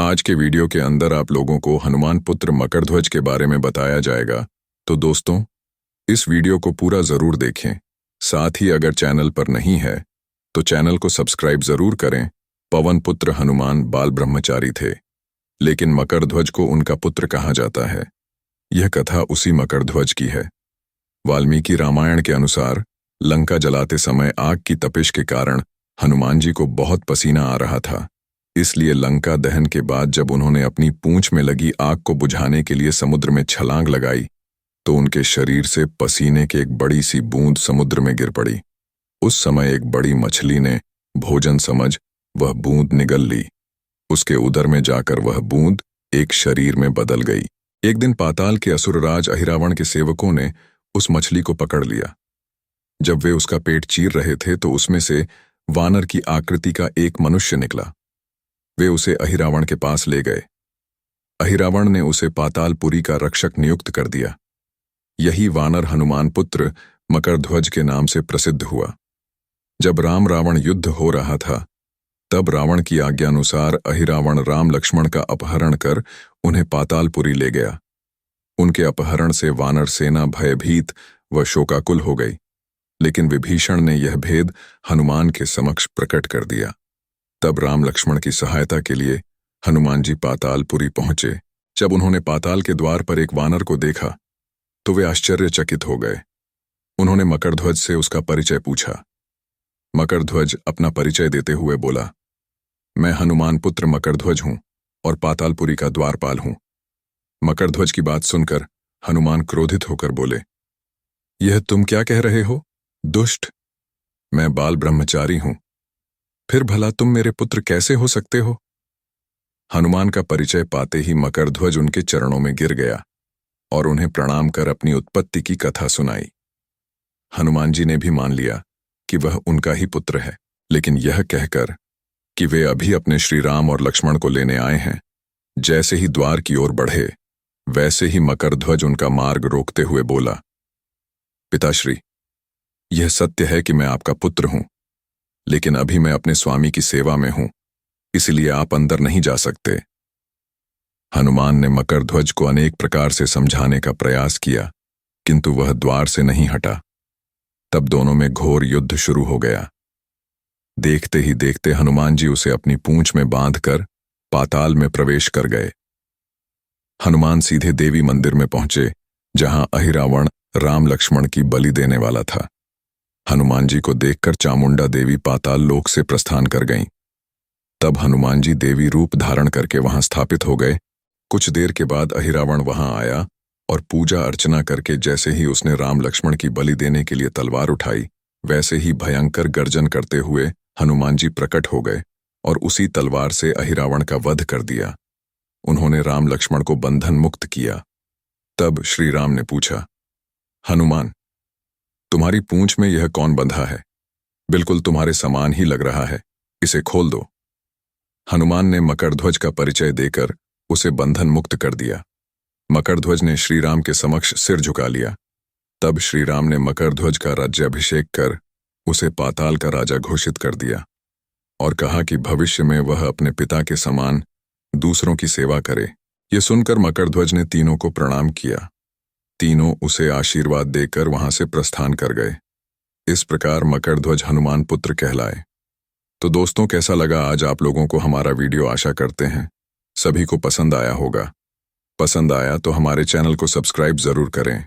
आज के वीडियो के अंदर आप लोगों को हनुमान पुत्र मकरध्वज के बारे में बताया जाएगा। तो दोस्तों, इस वीडियो को पूरा जरूर देखें। साथ ही अगर चैनल पर नहीं है तो चैनल को सब्सक्राइब जरूर करें। पवन पुत्र हनुमान बाल ब्रह्मचारी थे, लेकिन मकरध्वज को उनका पुत्र कहा जाता है। यह कथा उसी मकरध्वज की है। वाल्मीकि रामायण के अनुसार लंका जलाते समय आग की तपिश के कारण हनुमान जी को बहुत पसीना आ रहा था। इसलिए लंका दहन के बाद जब उन्होंने अपनी पूंछ में लगी आग को बुझाने के लिए समुद्र में छलांग लगाई तो उनके शरीर से पसीने की एक बड़ी सी बूंद समुद्र में गिर पड़ी। उस समय एक बड़ी मछली ने भोजन समझ वह बूंद निगल ली। उसके उदर में जाकर वह बूंद एक शरीर में बदल गई। एक दिन पाताल के असुरराज अहिरावण के सेवकों ने उस मछली को पकड़ लिया। जब वे उसका पेट चीर रहे थे तो उसमें से वानर की आकृति का एक मनुष्य निकला। वे उसे अहिरावण के पास ले गए। अहिरावण ने उसे पातालपुरी का रक्षक नियुक्त कर दिया। यही वानर हनुमान पुत्र मकरध्वज के नाम से प्रसिद्ध हुआ। जब राम रावण युद्ध हो रहा था तब रावण की आज्ञानुसार अहिरावण राम लक्ष्मण का अपहरण कर उन्हें पातालपुरी ले गया। उनके अपहरण से वानर सेना भयभीत व शोकाकुल हो गई, लेकिन विभीषण ने यह भेद हनुमान के समक्ष प्रकट कर दिया। तब राम लक्ष्मण की सहायता के लिए हनुमान जी पातालपुरी पहुंचे। जब उन्होंने पाताल के द्वार पर एक वानर को देखा तो वे आश्चर्यचकित हो गए। उन्होंने मकरध्वज से उसका परिचय पूछा। मकरध्वज अपना परिचय देते हुए बोला, मैं हनुमान पुत्र मकरध्वज हूं और पातालपुरी का द्वारपाल हूं। मकरध्वज की बात सुनकर हनुमान क्रोधित होकर बोले, यह तुम क्या कह रहे हो दुष्ट? मैं बाल ब्रह्मचारी हूं, फिर भला तुम मेरे पुत्र कैसे हो सकते हो? हनुमान का परिचय पाते ही मकरध्वज उनके चरणों में गिर गया और उन्हें प्रणाम कर अपनी उत्पत्ति की कथा सुनाई। हनुमान जी ने भी मान लिया कि वह उनका ही पुत्र है, लेकिन यह कहकर कि वे अभी अपने श्री राम और लक्ष्मण को लेने आए हैं, जैसे ही द्वार की ओर बढ़े वैसे ही मकरध्वज उनका मार्ग रोकते हुए बोला, पिताश्री, यह सत्य है कि मैं आपका पुत्र हूं, लेकिन अभी मैं अपने स्वामी की सेवा में हूं, इसलिए आप अंदर नहीं जा सकते। हनुमान ने मकरध्वज को अनेक प्रकार से समझाने का प्रयास किया, किंतु वह द्वार से नहीं हटा। तब दोनों में घोर युद्ध शुरू हो गया। देखते ही देखते हनुमान जी उसे अपनी पूंछ में बांधकर पाताल में प्रवेश कर गए। हनुमान सीधे देवी मंदिर में पहुंचे, जहां अहिरावण राम लक्ष्मण की बलि देने वाला था। हनुमान जी को देखकर चामुंडा देवी पाताल लोक से प्रस्थान कर गईं। तब हनुमान जी देवी रूप धारण करके वहां स्थापित हो गए। कुछ देर के बाद अहिरावण वहां आया और पूजा अर्चना करके जैसे ही उसने राम लक्ष्मण की बलि देने के लिए तलवार उठाई, वैसे ही भयंकर गर्जन करते हुए हनुमान जी प्रकट हो गए और उसी तलवार से अहिरावण का वध कर दिया। उन्होंने राम लक्ष्मण को बंधन मुक्त किया। तब श्री राम ने पूछा, हनुमान, तुम्हारी पूंछ में यह कौन बंधा है? बिल्कुल तुम्हारे समान ही लग रहा है, इसे खोल दो। हनुमान ने मकरध्वज का परिचय देकर उसे बंधन मुक्त कर दिया। मकरध्वज ने श्री राम के समक्ष सिर झुका लिया। तब श्री राम ने मकरध्वज का राज्याभिषेक कर उसे पाताल का राजा घोषित कर दिया और कहा कि भविष्य में वह अपने पिता के समान दूसरों की सेवा करे। ये सुनकर मकरध्वज ने तीनों को प्रणाम किया। तीनों उसे आशीर्वाद देकर वहां से प्रस्थान कर गए। इस प्रकार मकरध्वज हनुमान पुत्र कहलाए। तो दोस्तों, कैसा लगा आज आप लोगों को हमारा वीडियो? आशा करते हैं सभी को पसंद आया होगा। पसंद आया तो हमारे चैनल को सब्सक्राइब जरूर करें।